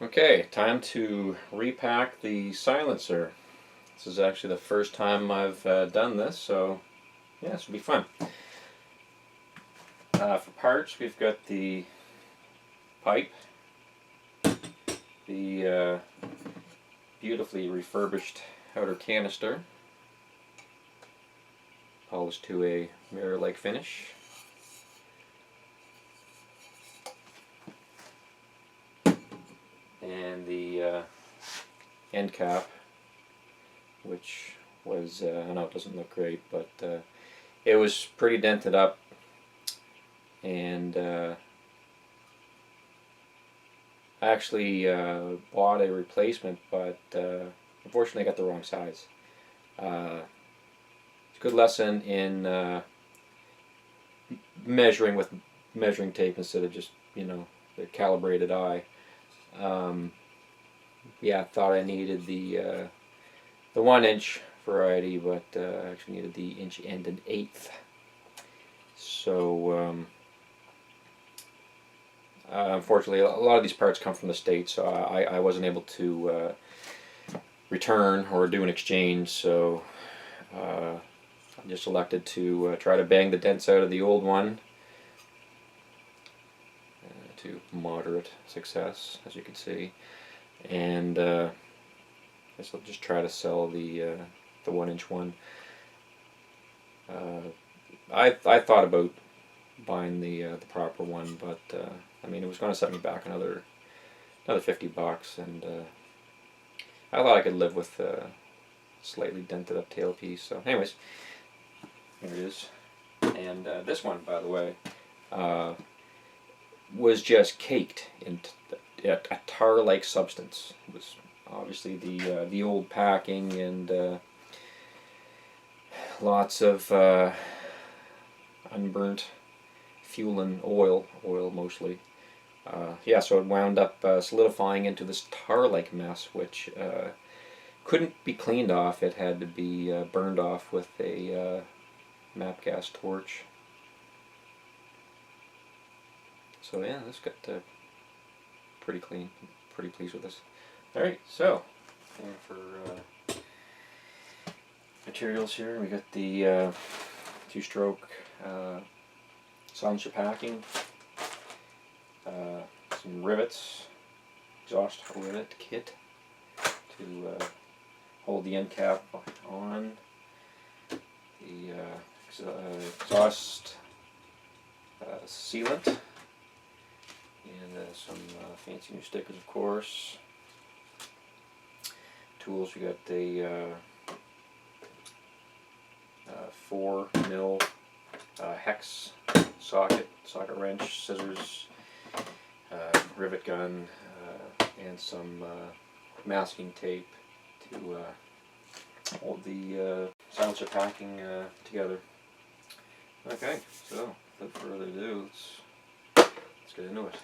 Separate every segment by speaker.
Speaker 1: Okay, time to repack the silencer. This is actually the first time I've done this, so yeah, this will be fun. For parts, we've got the pipe, the beautifully refurbished outer canister, polished to a mirror-like finish. And the end cap, which was, I know it doesn't look great, but it was pretty dented up, and I actually bought a replacement, but unfortunately I got the wrong size. It's a good lesson in measuring with measuring tape instead of just, the calibrated eye. Yeah, I thought I needed the 1-inch variety, but I actually needed the 1 1/8. So unfortunately, a lot of these parts come from the States, so I wasn't able to return or do an exchange. So I just elected to try to bang the dents out of the old one to moderate success, as you can see. And I guess I'll just try to sell the 1-inch one. I thought about buying the proper one, but I mean, it was going to set me back another $50, and I thought I could live with a slightly dented up tailpiece. So, anyways, here it is. And this one, by the way, was just caked in a tar-like substance. It was obviously the old packing and lots of unburnt fuel and oil mostly. Yeah, so it wound up solidifying into this tar-like mess, which couldn't be cleaned off. It had to be burned off with a MAP gas torch. So yeah, this got pretty clean. I'm pretty pleased with this. Alright, so for materials here, we got the 2-stroke silencer packing, some rivets, exhaust rivet kit to hold the end cap on, the exhaust sealant, and some fancy new stickers, of course. Tools, we got the 4mm hex socket wrench, scissors, rivet gun, and some masking tape to hold the silencer packing together. Okay, so without further ado, let's get into it.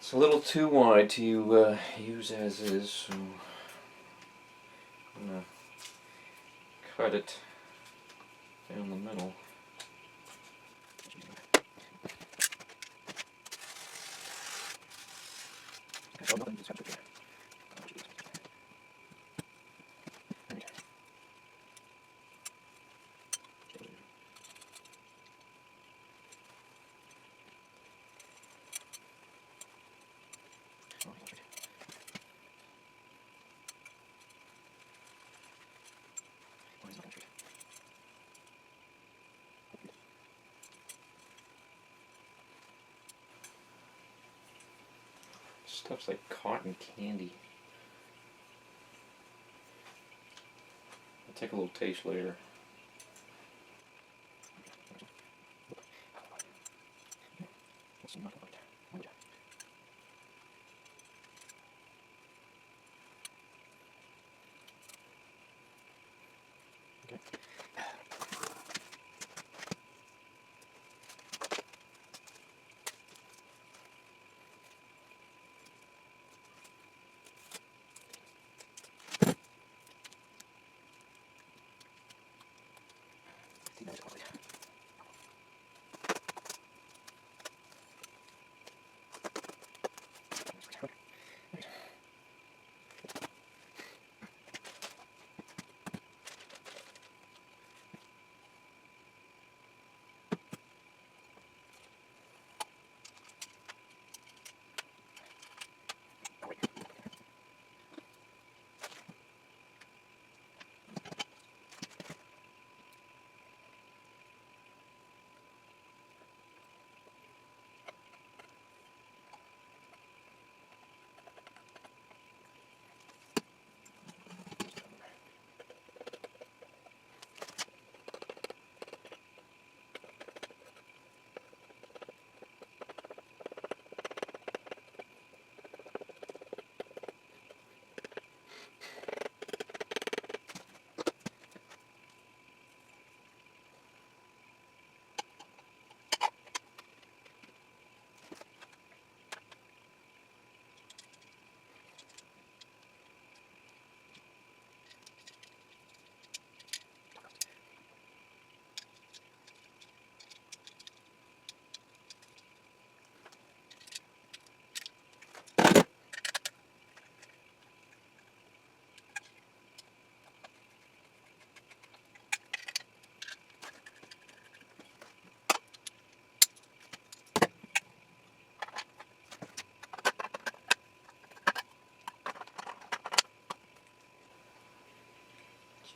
Speaker 1: It's a little too wide to use as is, so I'm going to cut it down the middle. Stuff's like cotton candy. I'll take a little taste later.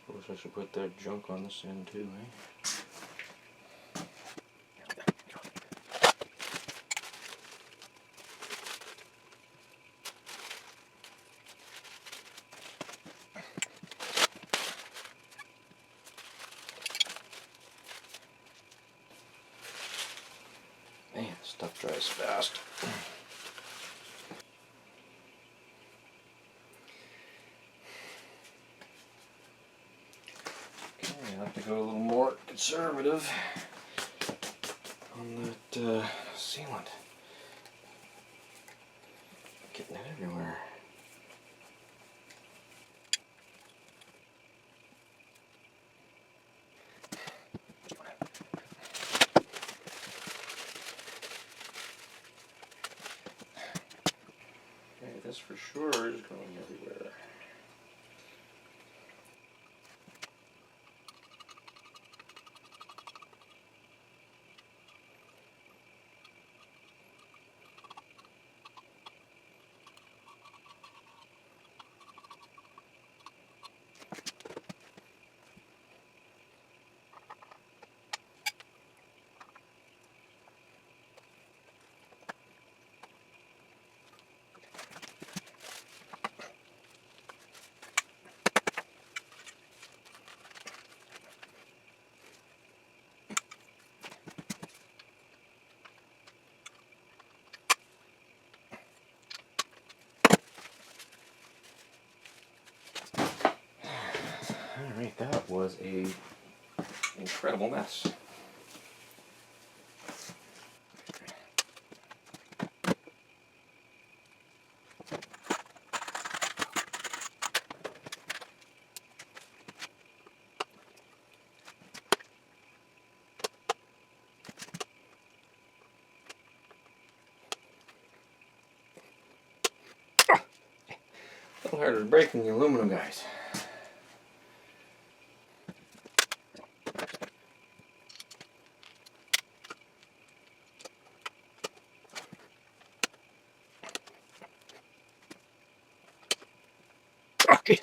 Speaker 1: Suppose I should put that junk on this end too, eh? Man, stuff dries fast. Okay, I have to go a little more conservative on that sealant. Getting it everywhere. Okay, this for sure is going everywhere. Alright, that was a incredible mess. A little harder to break than the aluminum guys. Okay.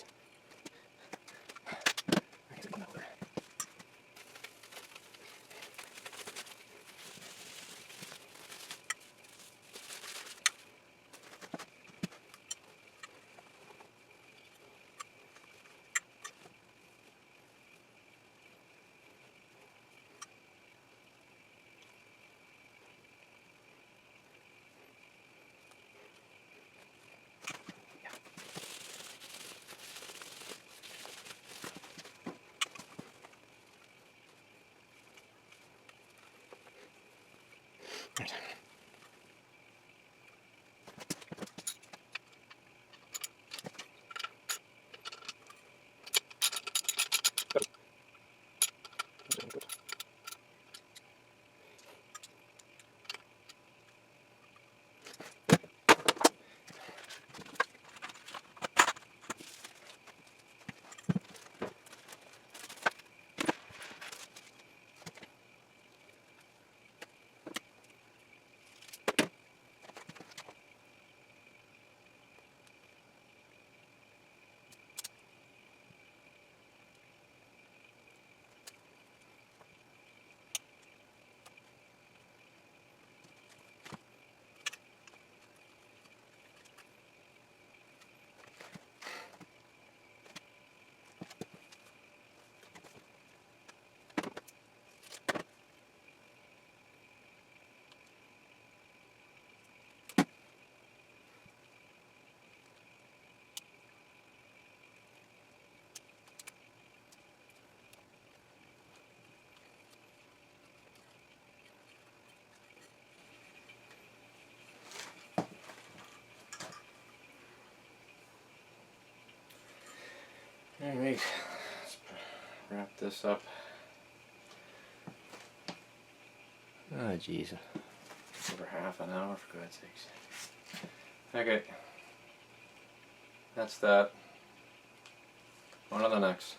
Speaker 1: Alright, let's wrap this up.
Speaker 2: Oh, jeez.
Speaker 1: Over half an hour, for God's sakes. Okay. That's that. On to the next.